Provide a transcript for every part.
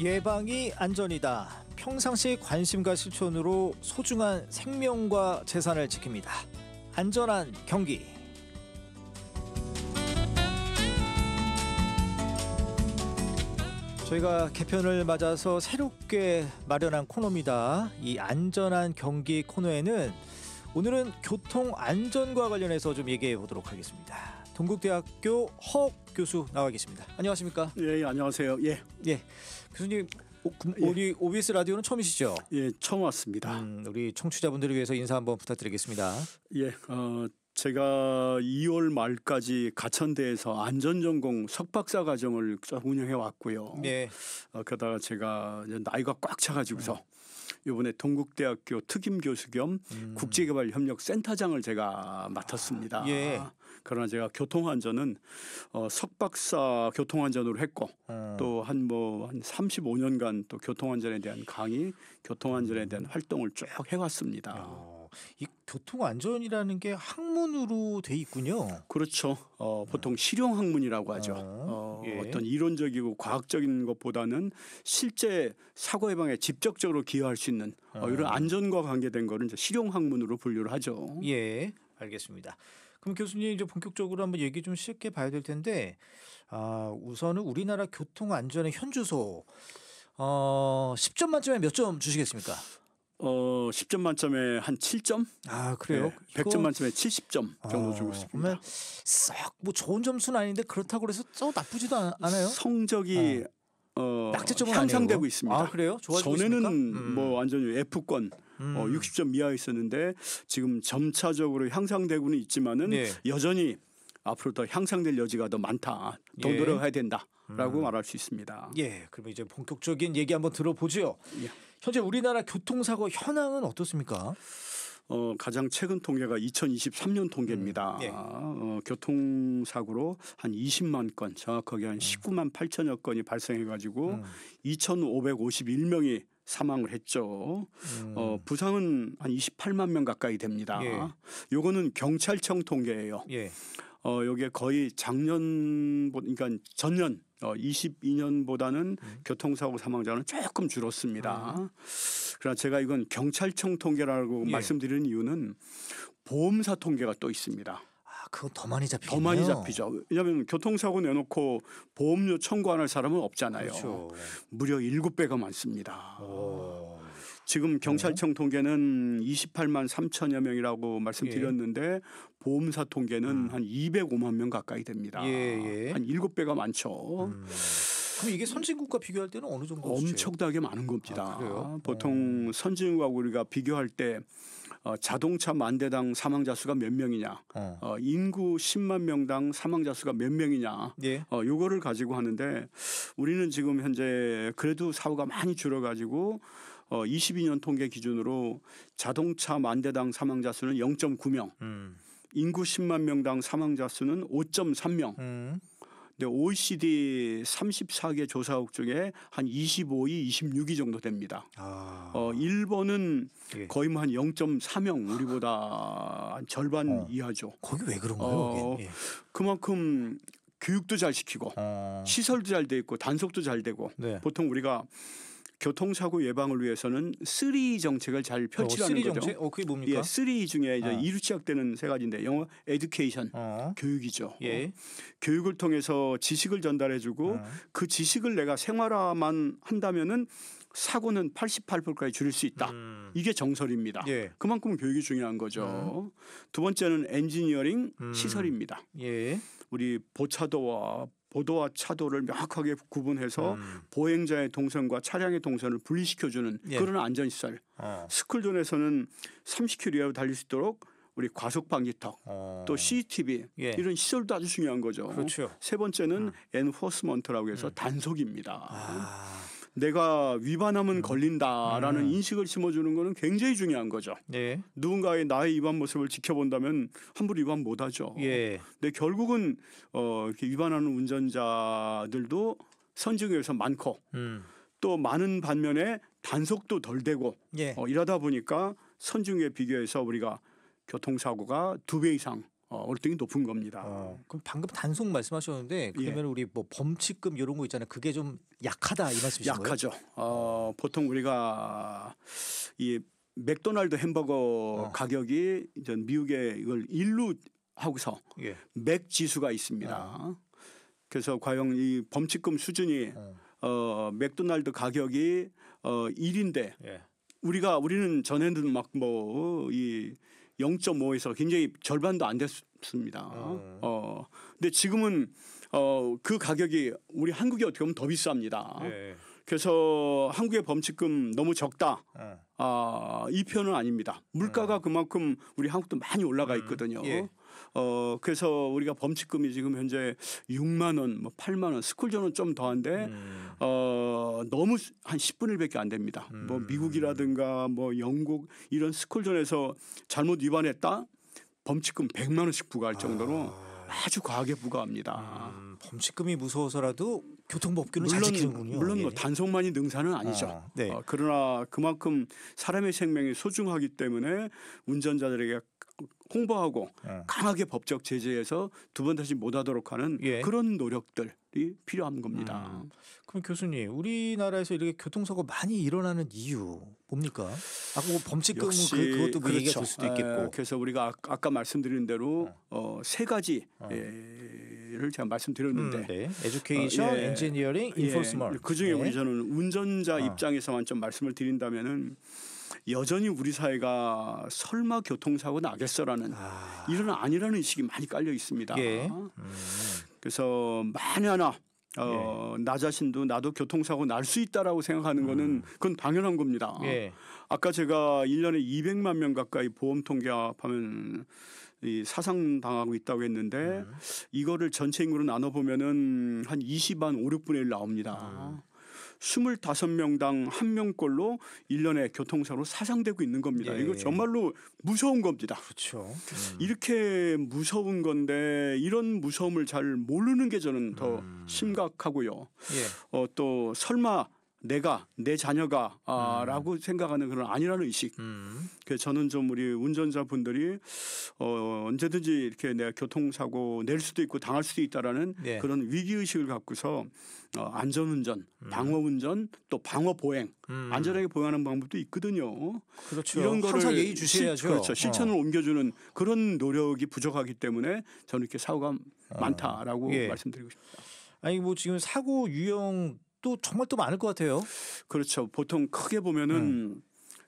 예방이 안전이다. 평상시 관심과 실천으로 소중한 생명과 재산을 지킵니다. 안전한 경기. 저희가 개편을 맞아서 새롭게 마련한 코너입니다. 이 안전한 경기 코너에는 오늘은 교통안전과 관련해서 좀 얘기해 보도록 하겠습니다. 동국대학교 허 교수 나와 계십니다. 안녕하십니까? 예, 안녕하세요. 예. 교수님, 우리 OBS 라디오는 처음이시죠? 예, 처음 왔습니다. 우리 청취자분들을 위해서 인사 한번 부탁드리겠습니다. 예, 제가 2월 말까지 가천대에서 안전전공 석박사 과정을 운영해 왔고요. 예. 그러다가 제가 나이가 꽉 차가지고서 이번에 동국대학교 특임 교수 겸 국제개발협력센터장을 제가 맡았습니다. 예. 그러나 제가 교통안전은 석박사 교통안전으로 했고 또 한 35년간 또 교통안전에 대한 강의, 교통안전에 대한 활동을 쭉 해왔습니다. 이 교통안전이라는 게 학문으로 돼 있군요. 그렇죠. 보통 실용학문이라고 하죠. 예. 어떤 이론적이고 과학적인 것보다는 실제 사고 예방에 직접적으로 기여할 수 있는 이런 안전과 관계된 거를 이제 실용학문으로 분류를 하죠. 예, 알겠습니다. 그럼 교수님 이제 본격적으로 한번 얘기 좀 시작해 봐야 될 텐데, 우선은 우리나라 교통안전의 현주소 10점 만점에 몇 점 주시겠습니까? 10점 만점에 한 7점? 아, 그래요? 네, 100점 만점에 70점 정도 주고 있습니다. 그러면 썩 뭐 좋은 점수는 아닌데 그렇다고 그래서 썩 나쁘지도 않아요? 성적이 낙제점은 향상되고 아니고. 있습니다. 아, 그래요? 좋아지고 전에는 있습니까? 완전히 F권 60점 이하에 있었는데 지금 점차적으로 향상되고는 있지만은 네. 여전히 앞으로 더 향상될 여지가 더 많다. 더 예. 노력해야 된다라고 말할 수 있습니다. 예, 그러면 이제 본격적인 얘기 한번 들어보죠. 예. 현재 우리나라 교통사고 현황은 어떻습니까? 가장 최근 통계가 2023년 통계입니다. 예. 교통사고로 한 20만 건, 정확하게 한 19만 8천여 건이 발생해 가지고 2,551명이 사망을 했죠. 부상은 한 28만 명 가까이 됩니다. 예. 요거는 경찰청 통계예요. 예. 여기에 거의 작년, 그러니까 전년 22년보다는 교통사고 사망자는 조금 줄었습니다. 그러나 제가 이건 경찰청 통계라고 예. 말씀드리는 이유는 보험사 통계가 또 있습니다. 그건 더 많이 잡히죠. 더 많이 잡히죠. 왜냐하면 교통사고 내놓고 보험료 청구 안 할 사람은 없잖아요. 그렇죠. 무려 7배가 많습니다. 오. 지금 경찰청 통계는 28만 3천여 명이라고 말씀드렸는데 보험사 통계는 한 205만 명 가까이 됩니다. 예. 한 7배가 많죠. 그럼 이게 선진국과 비교할 때는 어느 정도 수치예요? 엄청나게 많은 겁니다. 그래요? 보통 선진국하고 우리가 비교할 때 자동차 만 대당 사망자 수가 몇 명이냐, 인구 10만 명당 사망자 수가 몇 명이냐, 예. 요거를 가지고 하는데 우리는 지금 현재 그래도 사고가 많이 줄어가지고 22년 통계 기준으로 자동차 만 대당 사망자 수는 0.9명, 인구 10만 명당 사망자 수는 5.3명. 근데 OECD 34개 조사국 중에 한 25위, 26위 정도 됩니다. 일본은 예. 거의 한 0.4명 우리보다 한 절반 이하죠. 거기 왜 그런 거예요? 예. 그만큼 교육도 잘 시키고 시설도 잘 돼 있고 단속도 잘 되고 네. 보통 우리가 교통사고 예방을 위해서는 3 정책을 잘 펼치라는 거죠. 정책? 그게 뭡니까? 예, 3 중에 이제 2로 시작되는 세 가지인데 영어 에듀케이션, 교육이죠. 예. 교육을 통해서 지식을 전달해주고 그 지식을 내가 생활화만 한다면은 사고는 88%까지 줄일 수 있다. 이게 정설입니다. 예. 그만큼 교육이 중요한 거죠. 두 번째는 엔지니어링 시설입니다. 예. 우리 보도와 차도를 명확하게 구분해서 보행자의 동선과 차량의 동선을 분리시켜주는 그런 안전시설. 스쿨존에서는 30km 이하로 달릴 수 있도록 우리 과속 방지턱 또 CCTV 이런 시설도 아주 중요한 거죠. 그렇죠. 세 번째는 엔포스먼트라고 해서 단속입니다. 내가 위반하면 걸린다라는 인식을 심어주는 거는 굉장히 중요한 거죠. 네. 누군가의 나의 위반 모습을 지켜본다면 함부로 위반 못하죠. 예. 근데 결국은 이렇게 위반하는 운전자들도 선진국에서 많고 또 많은 반면에 단속도 덜 되고 이러다 보니까 선진국에 비교해서 우리가 교통사고가 2배 이상 월등히 높은 겁니다. 그럼 방금 단속 말씀하셨는데 그러면 우리 뭐 범칙금 이런 거 있잖아요. 그게 좀 약하다 이 말씀이신 거예요? 약하죠. 보통 우리가 이 맥도날드 햄버거 가격이 이제 미국에 이걸 일로 하고서 맥 지수가 있습니다. 그래서 과연 이 범칙금 수준이 맥도날드 가격이 1인데 우리는 전에는 막 뭐 이 0.5에서 굉장히 절반도 안 됐습니다. 근데 지금은 그 가격이 우리 한국이 어떻게 보면 더 비쌉니다. 그래서 한국의 범칙금 너무 적다. 이 표현은 아닙니다. 물가가 그만큼 우리 한국도 많이 올라가 있거든요. 그래서 우리가 범칙금이 지금 현재 6만 원, 뭐 8만 원, 스쿨존은 좀 더한데 너무 한 10분의 1밖에 안 됩니다. 뭐 미국이라든가 뭐 영국 이런 스쿨존에서 잘못 위반했다 범칙금 100만 원씩 부과할 정도로 아주 과하게 부과합니다. 범칙금이 무서워서라도 교통법규는 잘 지키는군요. 물론 뭐 단속만이 능사는 아니죠. 그러나 그만큼 사람의 생명이 소중하기 때문에 운전자들에게 홍보하고 강하게 법적 제재해서 두 번 다시 못하도록 하는 그런 노력들이 필요한 겁니다. 그럼 교수님, 우리나라에서 이렇게 교통사고 많이 일어나는 이유 뭡니까? 뭐 범칙금은 그것도 뭐 얘기가 될 수도 있겠고. 그래서 우리가 아까 말씀드린 대로 세 가지를 제가 말씀드렸는데 에듀케이션, 엔지니어링, 인포스먼트. 그중에 우리 저는 운전자 입장에서만 좀 말씀을 드린다면은 여전히 우리 사회가 설마 교통사고 나겠어라는 이런 아니라는 의식이 많이 깔려 있습니다. 그래서 만에 하나 나 자신도 나도 교통사고 날 수 있다라고 생각하는 거는 그건 당연한 겁니다. 아까 제가 1년에 200만 명 가까이 보험 통계합하면 이 사상당하고 있다고 했는데 이거를 전체 인구로 나눠보면은 한 20만 5, 6분의 1 나옵니다. 25명당 1명꼴로 1년에 교통사고로 사상되고 있는 겁니다. 이거 정말로 무서운 겁니다. 그렇죠. 이렇게 무서운 건데 이런 무서움을 잘 모르는 게 저는 더 심각하고요. 또 설마 내 자녀가 라고 생각하는 그런 아니라는 의식. 그래서 저는 좀 우리 운전자분들이 언제든지 이렇게 내가 교통사고 낼 수도 있고 당할 수도 있다라는 그런 위기의식을 갖고서 안전운전, 방어운전 또 방어보행 안전하게 보행하는 방법도 있거든요. 그렇죠. 이런 거를 항상 예의 주셔야죠. 그렇죠. 실천을 옮겨주는 그런 노력이 부족하기 때문에 저는 이렇게 사고가 많다라고 말씀드리고 싶습니다. 아니 뭐 지금 사고 유형 또 정말 또 많을 것 같아요. 그렇죠. 보통 크게 보면은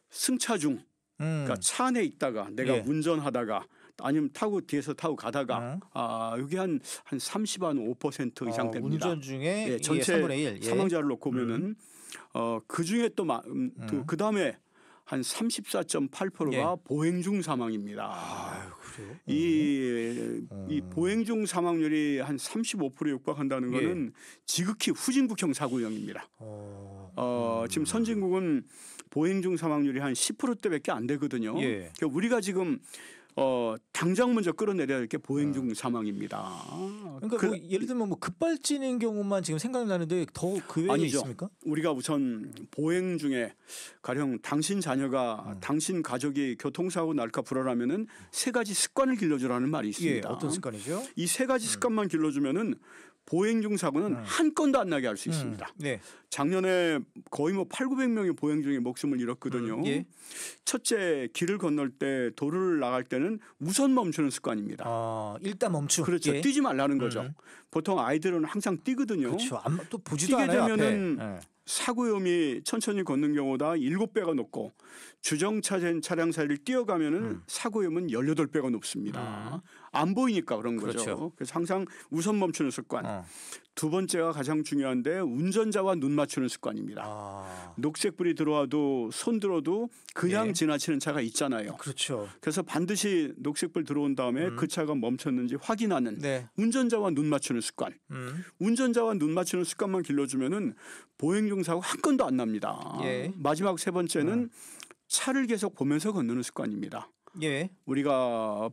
승차 중, 그러니까 차 안에 있다가 내가 운전하다가 아니면 뒤에서 타고 가다가 여기 한 30~5% 이상 됩니다. 운전 중에 전체 3분의 1 사망자를 놓고 보면은 그 중에 또 그 다음에 한 34.8%가 보행 중 사망입니다. 그래요? 이 보행 중 사망률이 한 35%에 육박한다는 거는 지극히 후진국형 사고형입니다. 지금 선진국은 보행 중 사망률이 한 10%대밖에 안 되거든요. 그러니까 우리가 지금 당장 먼저 끌어내려야 할 게 보행 중 사망입니다. 그러니까 뭐 예를 들면 뭐 급발진인 경우만 지금 생각나는데 더 그 외에 아니죠. 있습니까? 우리가 우선 보행 중에 가령 당신 자녀가 당신 가족이 교통사고 날까 불안하면은 세 가지 습관을 길러주라는 말이 있습니다. 어떤 습관이죠? 이 세 가지 습관만 길러주면은 보행 중 사고는 한 건도 안 나게 할 수 있습니다. 작년에 거의 뭐 800~900명이 보행 중에 목숨을 잃었거든요. 첫째, 길을 건널 때 도로를 나갈 때는 우선 멈추는 습관입니다. 일단 멈추. 그렇죠. 뛰지 말라는 거죠. 보통 아이들은 항상 뛰거든요. 그렇죠. 또 보지도 뛰게 않아요. 되면은 앞에. 사고 위험이 천천히 걷는 경우보다 7배가 높고 주정차된 차량 사이를 뛰어가면은 사고 위험은 18배가 높습니다. 안 보이니까 그런 거죠. 그래서 항상 우선 멈추는 습관. 두 번째가 가장 중요한데 운전자와 눈 맞추는 습관입니다. 녹색불이 들어와도 손 들어도 그냥 지나치는 차가 있잖아요. 그렇죠. 그래서 반드시 녹색불 들어온 다음에 그 차가 멈췄는지 확인하는 운전자와 눈 맞추는 습관. 운전자와 눈 맞추는 습관만 길러주면은 보행 중 사고 한 건도 안 납니다. 마지막 세 번째는 차를 계속 보면서 건너는 습관입니다. 우리가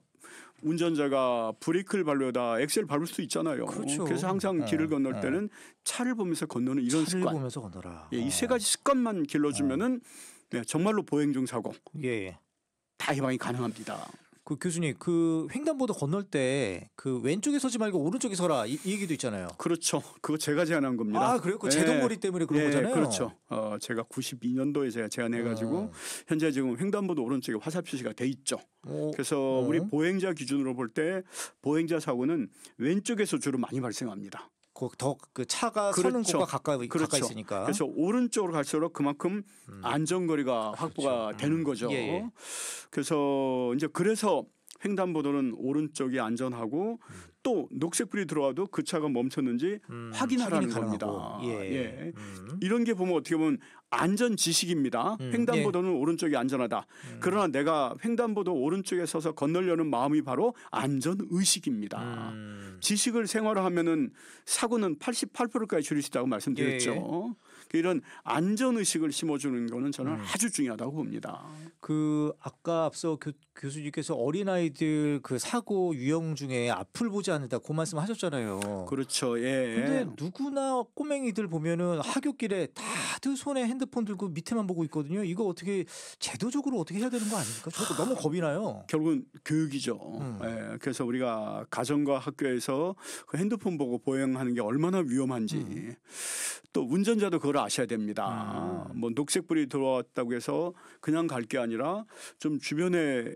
운전자가 브레이크를 밟려다 엑셀 밟을 수 있잖아요. 그렇죠. 그래서 항상 길을 건널 때는 차를 보면서 건너는 이런 차를 습관. 보면서 건너라. 이 세 가지 습관만 길러주면은 정말로 보행 중 사고 다 예방이 가능합니다. 그 교수님 그 횡단보도 건널 때 그 왼쪽에 서지 말고 오른쪽에 서라 이 얘기도 있잖아요. 그렇죠. 그거 제가 제안한 겁니다. 아 그래요? 그 제동거리 때문에 그런 거잖아요. 그렇죠. 제가 92년도에 제가 제안해가지고 현재 지금 횡단보도 오른쪽에 화살 표시가 돼 있죠. 그래서 우리 보행자 기준으로 볼 때 보행자 사고는 왼쪽에서 주로 많이 발생합니다. 더 그 차가 그렇죠. 서는 곳과 가까이 그렇죠. 있으니까. 그래서 오른쪽으로 갈수록 그만큼 안전거리가 확보가 되는 거죠. 예. 그래서 이제 그래서 횡단보도는 오른쪽이 안전하고 또 녹색불이 들어와도 그 차가 멈췄는지 확인하라는 겁니다. 예. 이런 게 보면 어떻게 보면 안전 지식입니다. 횡단보도는 오른쪽이 안전하다. 그러나 내가 횡단보도 오른쪽에 서서 건너려는 마음이 바로 안전 의식입니다. 지식을 생활화하면은 사고는 88%까지 줄일 수 있다고 말씀드렸죠. 이런 안전 의식을 심어주는 거는 저는 아주 중요하다고 봅니다. 그 아까 앞서 교수님께서 어린아이들 그 사고 유형 중에 앞을 보지 않는다 그 말씀하셨잖아요. 그렇죠. 예. 근데 누구나 꼬맹이들 보면은 하굣길에 다들 손에 핸드폰 들고 밑에만 보고 있거든요. 이거 어떻게 제도적으로 어떻게 해야 되는 거 아닙니까? 저도 너무 겁이 나요. 결국은 교육이죠. 예. 그래서 우리가 가정과 학교에서 그 핸드폰 보고 보행하는 게 얼마나 위험한지 또 운전자도 그걸 아셔야 됩니다. 뭐 녹색불이 들어왔다고 해서 그냥 갈 게 아니라 좀 주변에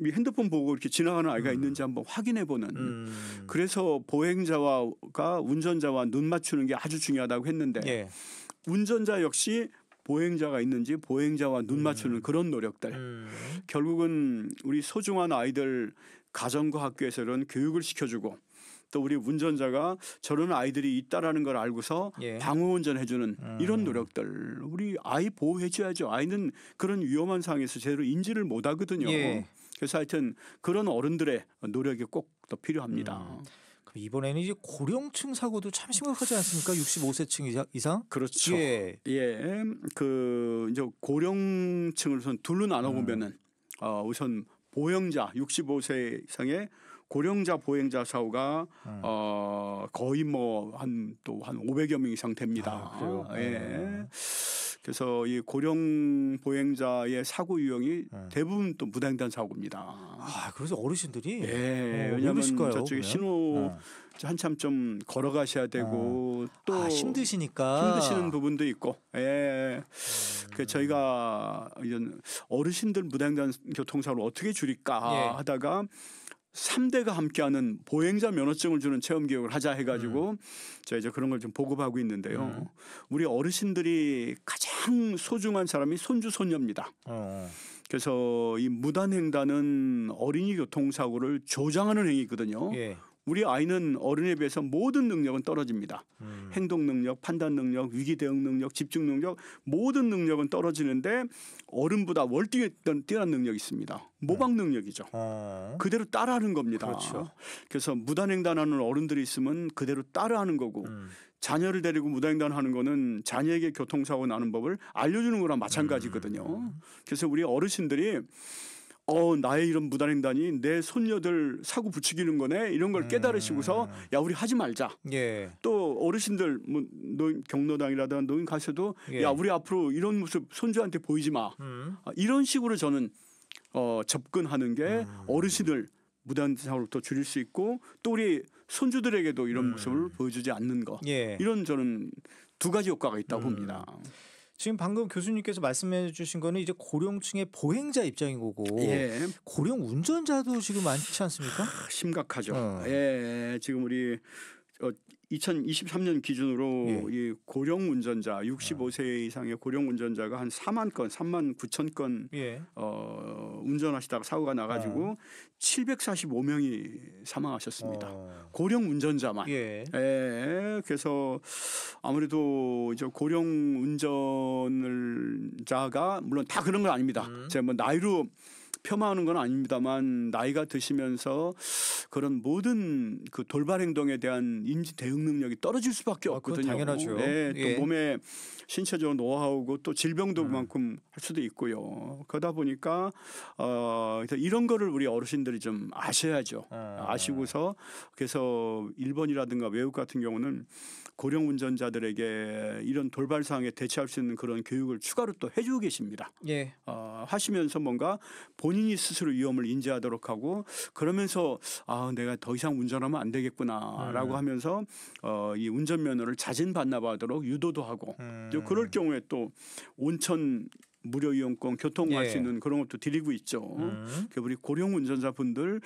이 핸드폰 보고 이렇게 지나가는 아이가 있는지 한번 확인해보는. 그래서 보행자와 운전자와 눈 맞추는 게 아주 중요하다고 했는데 운전자 역시 보행자가 있는지 보행자와 눈 맞추는 그런 노력들. 결국은 우리 소중한 아이들 가정과 학교에서 이런 교육을 시켜주고 또 우리 운전자가 저런 아이들이 있다라는 걸 알고서 방어 운전해주는 이런 노력들 우리 아이 보호해줘야죠. 아이는 그런 위험한 상황에서 제대로 인지를 못하거든요. 그래서 하여튼 그런 어른들의 노력이 꼭 더 필요합니다. 그럼 이번에는 이제 고령층 사고도 참 심각하지 않습니까? 65세층 이상? 그렇죠. 그 이제 고령층을 우선 둘로 나눠 보면은 우선 보행자 65세 이상의 고령자 보행자 사고가 거의 뭐 한 500여 명 이상 됩니다. 그래요? 그래서 이 고령 보행자의 사고 유형이 대부분 또 무단횡단 사고입니다. 그래서 어르신들이 왜냐하면 저쪽에 신호 한참 좀 걸어가셔야 되고 또 힘드시는 부분도 있고. 그 저희가 이런 어르신들 무단횡단 교통사고를 어떻게 줄일까 하다가 3대가 함께하는 보행자 면허증을 주는 체험 교육을 하자 해가지고 제가 이제 그런 걸 좀 보급하고 있는데요. 우리 어르신들이 가장 소중한 사람이 손주 손녀입니다. 그래서 이 무단횡단은 어린이 교통사고를 조장하는 행위거든요. 우리 아이는 어른에 비해서 모든 능력은 떨어집니다. 행동 능력, 판단 능력, 위기 대응 능력, 집중 능력 모든 능력은 떨어지는데 어른보다 월등히 뛰어난 능력이 있습니다. 모방 능력이죠. 그대로 따라하는 겁니다. 그렇죠. 그래서 무단횡단하는 어른들이 있으면 그대로 따라하는 거고 자녀를 데리고 무단횡단하는 거는 자녀에게 교통사고 나는 법을 알려주는 거랑 마찬가지거든요. 그래서 우리 어르신들이 나의 이런 무단횡단이 내 손녀들 사고 부추기는 거네 이런 걸 깨달으시고서 야 우리 하지 말자. 또 어르신들 뭐 경로당이라든 노인 가셔도 야 우리 앞으로 이런 모습 손주한테 보이지 마. 이런 식으로 저는 접근하는 게 어르신을 무단횡단으로부터 줄일 수 있고 또 우리 손주들에게도 이런 모습을 보여주지 않는 거. 이런 저는 두 가지 효과가 있다고 봅니다. 지금 방금 교수님께서 말씀해 주신 거는 이제 고령층의 보행자 입장인 거고 고령 운전자도 지금 많지 않습니까? 심각하죠. 지금 우리 2023년 기준으로 이 고령 운전자 65세 이상의 고령 운전자가 한 4만 9천 건 운전하시다가 사고가 나가지고 745명이 사망하셨습니다. 고령 운전자만. 그래서 아무래도 이제 고령 운전자가 물론 다 그런 건 아닙니다. 제가 뭐 나이로 폄하하는 건 아닙니다만 나이가 드시면서 그런 모든 그 돌발 행동에 대한 인지 대응 능력이 떨어질 수밖에 없거든요. 당연하죠. 또 몸에 신체적 노하우고 또 질병도 그만큼 할 수도 있고요. 그러다 보니까 이런 거를 우리 어르신들이 좀 아셔야죠. 아시고서 그래서 일본이라든가 외국 같은 경우는 고령 운전자들에게 이런 돌발 상황에 대처할 수 있는 그런 교육을 추가로 또 해주고 계십니다. 하시면서 뭔가 본인이 스스로 위험을 인지하도록 하고 그러면서 내가 더 이상 운전하면 안 되겠구나라고 하면서 이 운전면허를 자진 반납하도록 유도도 하고 또 그럴 경우에 또 온천 무료 이용권 교통할 수 있는 그런 것도 드리고 있죠. 우리 고령 운전자분들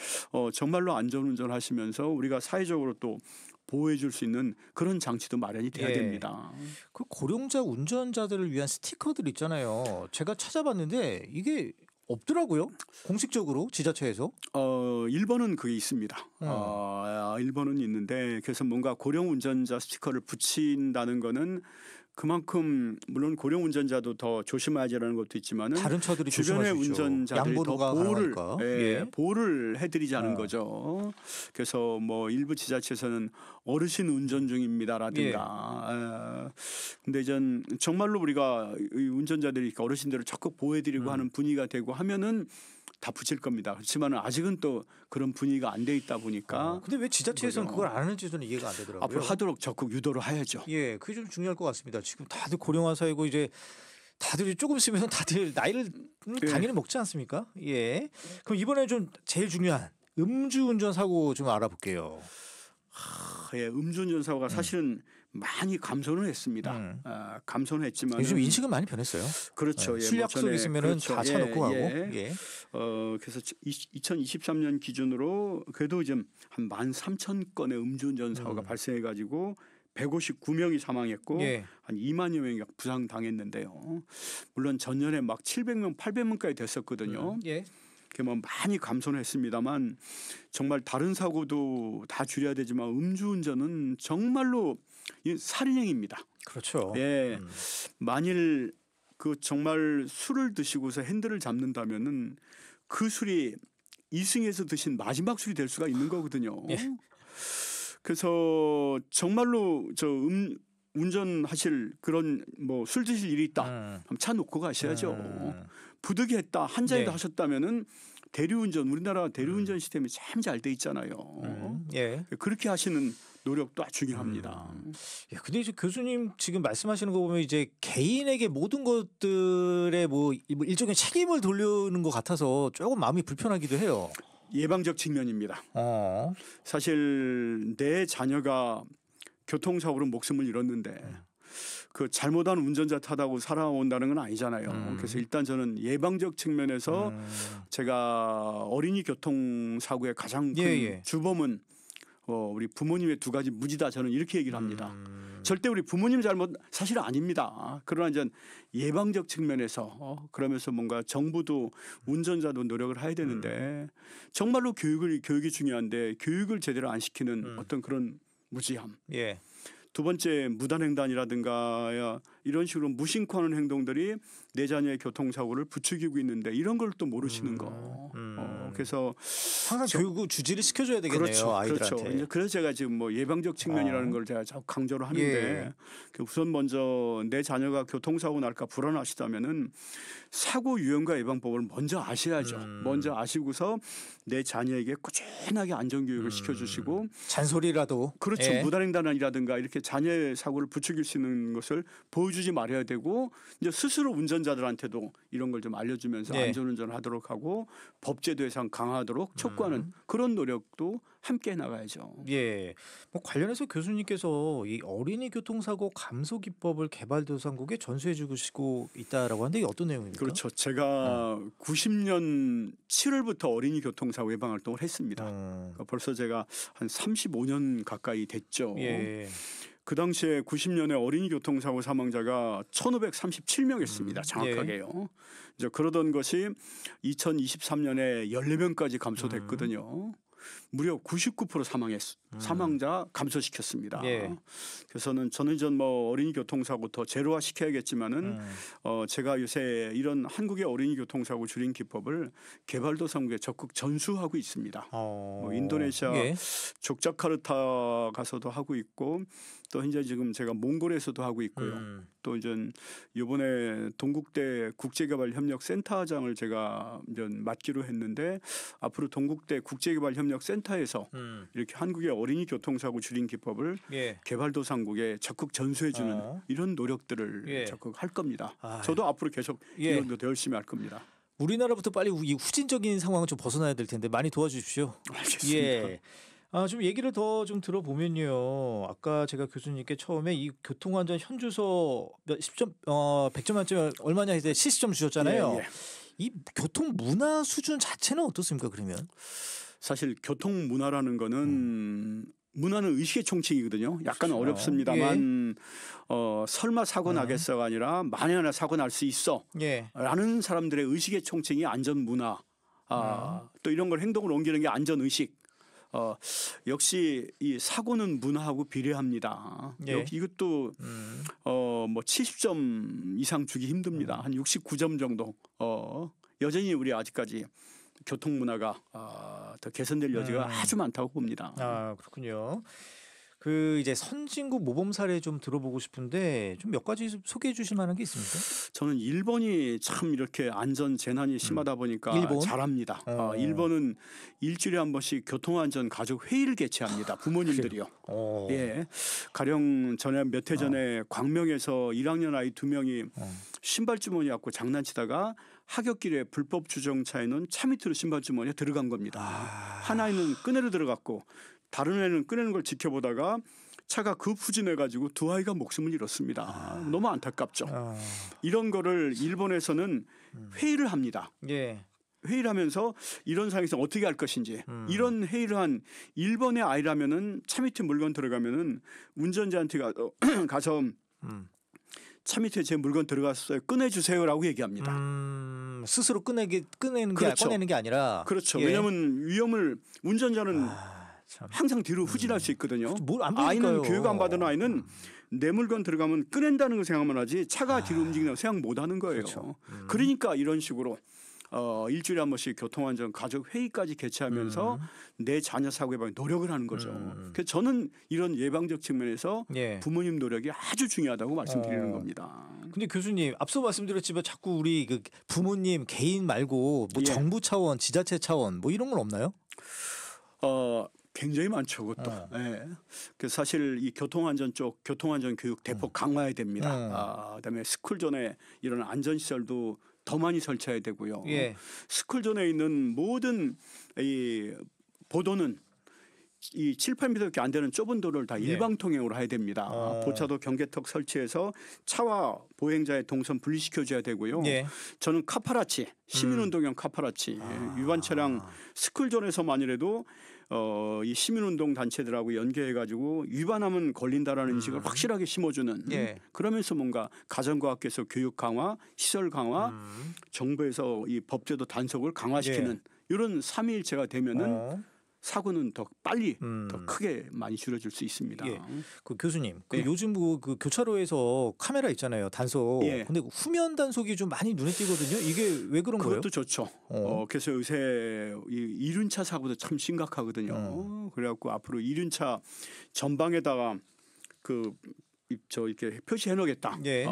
정말로 안전운전 하시면서 우리가 사회적으로 또 보호해 줄 수 있는 그런 장치도 마련이 돼야 됩니다. 그 고령자 운전자들을 위한 스티커들 있잖아요. 제가 찾아봤는데 이게 없더라고요. 공식적으로 지자체에서. 일본은 그게 있습니다. 일본은 있는데 그래서 뭔가 고령 운전자 스티커를 붙인다는 거는 그만큼 물론 고령 운전자도 더 조심해야지라는 것도 있지만은 다른 차들이 주변의 조심할 수 있죠. 운전자들이 더 양보가 보호를 해드리자는 거죠. 그래서 뭐 일부 지자체에서는 어르신 운전 중입니다라든가. 근데 이제 정말로 우리가 이 운전자들이 어르신들을 적극 보호해드리고 하는 분위기가 되고 하면은 다 붙일 겁니다. 그렇지만 아직은 또 그런 분위기가 안 돼 있다 보니까. 근데 왜 지자체에서는 그걸 안 하는지 저는 이해가 안 되더라고요. 앞으로 하도록 적극 유도를 해야죠. 예, 그게 좀 중요할 것 같습니다. 지금 다들 고령화 사회고 이제 다들 조금 있으면 다들 나이를 당연히 먹지 않습니까? 예. 그럼 이번에 좀 제일 중요한 음주운전 사고 좀 알아볼게요. 음주운전 사고가 사실은 많이 감소는 했습니다. 감소는 했지만 요즘 인식은 많이 변했어요. 그렇죠. 술 약속 있으면은 다 차 놓고 가고. 그래서 2023년 기준으로 그래도 지금 한 13,000건의 음주운전 사고가 발생해가지고 159명이 사망했고 한 2만여 명이 부상 당했는데요. 물론 전년에 막 700명, 800명까지 됐었거든요. 뭐 많이 감소는 했습니다만 정말 다른 사고도 다 줄여야 되지만 음주운전은 정말로 살인행위입니다. 그렇죠. 만일 그 정말 술을 드시고서 핸들을 잡는다면은 그 술이 이승에서 드신 마지막 술이 될 수가 있는 거거든요. 그래서 정말로 운전하실 그런 뭐 술 드실 일이 있다. 그럼 차 놓고 가셔야죠. 부득이했다 한 잔이라도 하셨다면은 대리운전 우리나라 대리운전 시스템이 참 잘 돼 있잖아요. 그렇게 하시는 노력도 아주 중요합니다. 근데 이제 교수님 지금 말씀하시는 거 보면 이제 개인에게 모든 것들의 뭐 일종의 책임을 돌리는 것 같아서 조금 마음이 불편하기도 해요. 예방적 측면입니다. 사실 내 자녀가 교통사고로 목숨을 잃었는데 그 잘못한 운전자 탓하고 살아온다는 건 아니잖아요. 그래서 일단 저는 예방적 측면에서 제가 어린이 교통사고의 가장 큰 주범은 우리 부모님의 두 가지 무지다 저는 이렇게 얘기를 합니다. 절대 우리 부모님 잘못 사실은 아닙니다. 그러나 이제 예방적 측면에서 그러면서 뭔가 정부도 운전자도 노력을 해야 되는데 정말로 교육이 중요한데 교육을 제대로 안 시키는 어떤 그런 무지함. 두 번째 무단횡단이라든가 이런 식으로 무심코하는 행동들이 내 자녀의 교통사고를 부추기고 있는데 이런 걸 또 모르시는 거. 그래서 항상 교육 주지를 시켜줘야 되겠네요. 아이들한테. 그래서 제가 지금 뭐 예방적 측면이라는 걸 제가 자꾸 강조를 하는데 우선 먼저 내 자녀가 교통사고 날까 불안하시다면은 사고 유형과 예방법을 먼저 아셔야죠. 먼저 아시고서 내 자녀에게 꾸준하게 안전교육을 시켜주시고 잔소리라도 그렇죠. 무단횡단이라든가 이렇게 자녀의 사고를 부추길 수 있는 것을 보여주지 말아야 되고 이제 스스로 운전자들한테도 이런 걸 좀 알려주면서 안전운전을 하도록 하고 법제도에서 강화하도록 촉구하는 그런 노력도 함께 나가야죠. 뭐 관련해서 교수님께서 이 어린이 교통사고 감소 기법을 개발도상국에 전수해주고 있다라고 하는데 이게 어떤 내용입니까? 그렇죠. 제가 90년 7월부터 어린이 교통사고 예방 활동을 했습니다. 그러니까 벌써 제가 한 35년 가까이 됐죠. 그 당시에 90년에 어린이 교통사고 사망자가 1,537명이었습니다. 정확하게요. 이제 그러던 것이 2023년에 14명까지 감소됐거든요. 무려 99% 사망자 감소시켰습니다. 그래서는 저는 이제 뭐 어린이 교통사고 더 제로화 시켜야겠지만은 제가 요새 이런 한국의 어린이 교통사고 줄인 기법을 개발도상국에 적극 전수하고 있습니다. 뭐 인도네시아 족자카르타 가서도 하고 있고 또 현재 지금 제가 몽골에서도 하고 있고요. 또 이제 이번에 동국대 국제개발협력센터장을 제가 이제 맡기로 했는데 앞으로 동국대 국제개발협력센터에서 이렇게 한국의 어린이 교통사고 줄인 기법을 개발도상국에 적극 전수해주는 이런 노력들을 적극 할 겁니다. 저도 앞으로 계속 이런 것도 열심히 할 겁니다. 우리나라부터 빨리 이 후진적인 상황을 좀 벗어나야 될 텐데 많이 도와주십시오. 알겠습니다. 예. 좀 얘기를 더 좀 들어보면요. 아까 제가 교수님께 처음에 이 교통안전 현주소 100점 만점에 얼마냐 했을 때 70점 주셨잖아요. 예, 예. 이 교통 문화 수준 자체는 어떻습니까? 그러면 사실 교통 문화라는 거는 문화는 의식의 총칙이거든요. 약간 그렇죠. 어렵습니다만 설마 사고 나겠어가 아니라 만에 하나 사고 날 수 있어 예. 라는 사람들의 의식의 총칙이 안전 문화 또 이런 걸 행동으로 옮기는 게 안전 의식. 역시 이 사고는 문화하고 비례합니다. 예. 이것도 뭐 70점 이상 주기 힘듭니다. 한 69점 정도. 여전히 우리 아직까지 교통 문화가 더 개선될 여지가 아주 많다고 봅니다. 아, 그렇군요. 그 이제 선진국 모범 사례 좀 들어보고 싶은데 좀 몇 가지 소개해 주실 만한 게 있습니까? 저는 일본이 참 이렇게 안전 재난이 심하다 보니까 일본? 잘합니다. 일본은 일주일에 한 번씩 교통안전 가족 회의를 개최합니다. 부모님들이요. 예, 가령 전에 몇 해 전에 광명에서 1학년 아이 2명이 신발 주머니 갖고 장난치다가 하굣길에 불법 주정차해 놓은 차 밑으로 신발 주머니에 들어간 겁니다. 한 아이는 끄내로 들어갔고 다른 애는 끄내는 걸 지켜보다가 차가 급후진해가지고 두 아이가 목숨을 잃었습니다. 너무 안타깝죠. 이런 거를 일본에서는 회의를 합니다. 예. 회의를 하면서 이런 상황에서 어떻게 할 것인지 이런 회의를 한 일본의 아이라면은 차 밑에 물건 들어가면은 운전자한테 가서 차 밑에 제 물건 들어갔어요. 꺼내주세요라고 얘기합니다. 스스로 꺼내는 게 그렇죠. 꺼내는 게 아니라 그렇죠. 예. 왜냐하면 위험을 운전자는 참. 항상 뒤로 후진할 수 있거든요. 뭘 안 아이는 보니까요. 교육 안 받은 아이는 내 물건 들어가면 꺼낸다는 걸 생각만 하지 차가 뒤로 움직이는 거 생각 못 하는 거예요. 그렇죠. 그러니까 이런 식으로 일주일에 한 번씩 교통안전 가족 회의까지 개최하면서 내 자녀 사고 예방에 노력을 하는 거죠. 그래서 저는 이런 예방적 측면에서 예. 부모님 노력이 아주 중요하다고 말씀드리는 겁니다. 근데 교수님 앞서 말씀드렸지만 자꾸 우리 그 부모님 개인 말고 뭐 예. 정부 차원, 지자체 차원 뭐 이런 건 없나요? 굉장히 많죠, 그것도. 예. 그래서 사실 이 교통안전 쪽 교통안전 교육 대폭 강화해야 됩니다. 그다음에 스쿨존에 이런 안전시설도 더 많이 설치해야 되고요. 예. 스쿨존에 있는 모든 이 보도는 이 7, 8m밖에 안 되는 좁은 도로를 다 일방통행으로 해야 됩니다. 보차도 경계턱 설치해서 차와 보행자의 동선 분리시켜줘야 되고요. 예. 저는 카파라치 시민운동형 카파라치 위반 차량 스쿨존에서만이라도 이 시민운동 단체들하고 연계해가지고 위반하면 걸린다라는 인식을 확실하게 심어주는 예. 그러면서 뭔가 가정과학계에서 교육 강화, 시설 강화, 정부에서 이 법제도 단속을 강화시키는 이런 삼위일체가 되면은 사고는 더 빨리 더 크게 많이 줄여줄 수 있습니다. 예. 그 교수님, 그 예. 요즘 그 교차로에서 카메라 있잖아요, 단속. 예. 근데 후면 단속이 좀 많이 눈에 띄거든요. 이게 왜 그런 거예요? 그것도 좋죠. 그래서 요새 이 이륜차 사고도 참 심각하거든요. 그래갖고 앞으로 이륜차 전방에다가 이렇게 표시해 놓겠다. 예.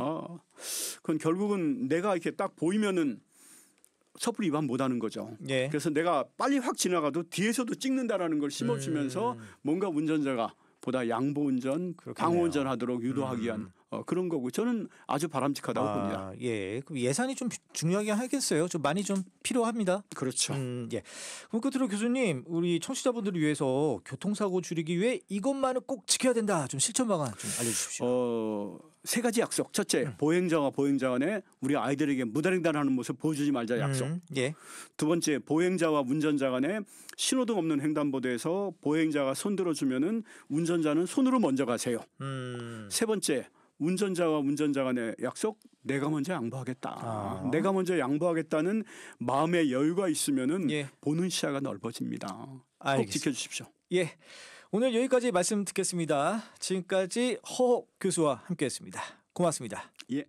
그건 결국은 내가 이렇게 딱 보이면은 섣불리 위반 못하는 거죠. 예. 그래서 내가 빨리 확 지나가도 뒤에서도 찍는다라는 걸 심어주면서 뭔가 운전자가 보다 양보 운전, 방어 운전하도록 유도하기 위한 그런 거고 저는 아주 바람직하다고 봅니다. 예. 그럼 예산이 좀 중요하게 하겠어요. 좀 많이 좀 필요합니다. 그렇죠. 예. 그럼 끝으로 교수님, 우리 청취자분들을 위해서 교통사고 줄이기 위해 이것만은 꼭 지켜야 된다. 좀 실천 방안 좀 알려주십시오. 세 가지 약속. 첫째, 보행자와 보행자 간에 우리 아이들에게 무단횡단하는 모습 보여주지 말자 약속. 예. 두 번째, 보행자와 운전자 간에 신호등 없는 횡단보도에서 보행자가 손 들어주면은 운전자는 손으로 먼저 가세요. 세 번째, 운전자와 운전자 간의 약속. 내가 먼저 양보하겠다. 내가 먼저 양보하겠다는 마음의 여유가 있으면은 보는 시야가 넓어집니다. 꼭 알겠습니다. 지켜주십시오. 예. 오늘 여기까지 말씀 듣겠습니다. 지금까지 허 교수와 함께했습니다. 고맙습니다. 예.